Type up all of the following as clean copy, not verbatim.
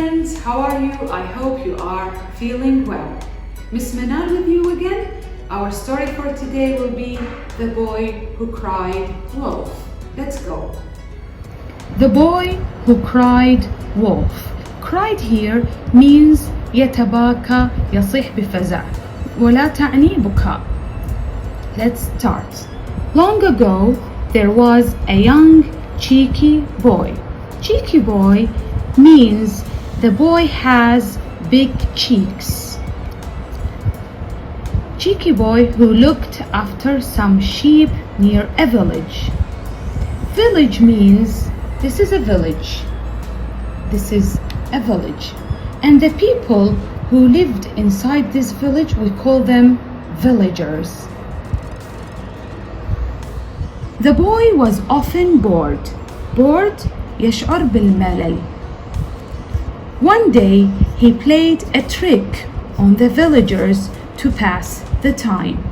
friends, how are you? I hope you are feeling well. Miss Manan with you again. Our story for today will be The Boy Who Cried Wolf. Let's go. The boy who cried wolf. Cried here means يتباكى يصيح بفزع ولا تعني بكاء. Let's start. Long ago there was a young cheeky boy. Cheeky boy means the boy has big cheeks. Cheeky boy who looked after some sheep near a village. Village means this is a village. This is a village. And the people who lived inside this village, we call them villagers. The boy was often bored. Bored يشعر بالملل. One day he played a trick on the villagers to pass the time.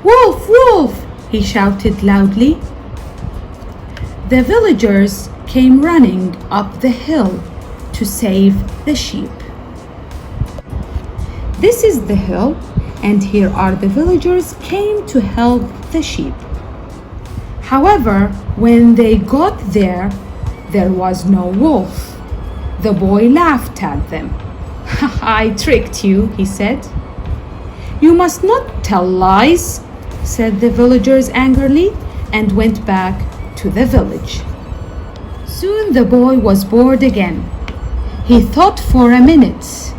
Wolf, wolf, he shouted loudly. The villagers came running up the hill to save the sheep. This is the hill, and here are the villagers came to help the sheep. However, when they got there, there was no wolf. The boy laughed at them. I tricked you, he said. You must not tell lies, said the villagers angrily, and went back to the village. Soon the boy was bored again. He thought for a minute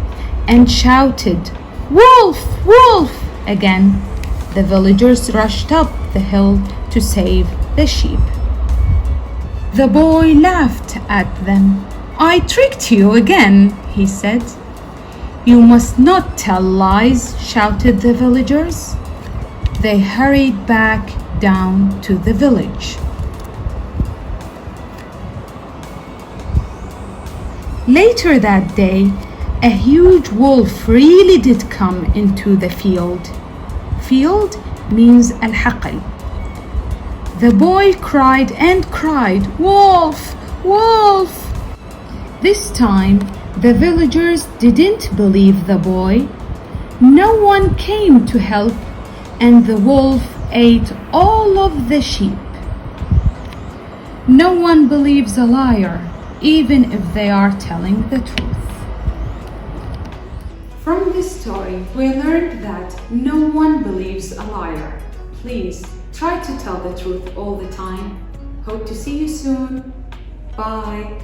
and shouted, Wolf, wolf, again. The villagers rushed up the hill to save the sheep. The boy laughed at them. I tricked you again, he said. You must not tell lies, shouted the villagers. They hurried back down to the village. Later that day, a huge wolf really did come into the field. Field means al-haql. The boy cried and cried, Wolf, wolf! This time, the villagers didn't believe the boy. No one came to help, and the wolf ate all of the sheep. No one believes a liar, even if they are telling the truth. From this story, we learned that no one believes a liar. Please try to tell the truth all the time. Hope to see you soon. Bye.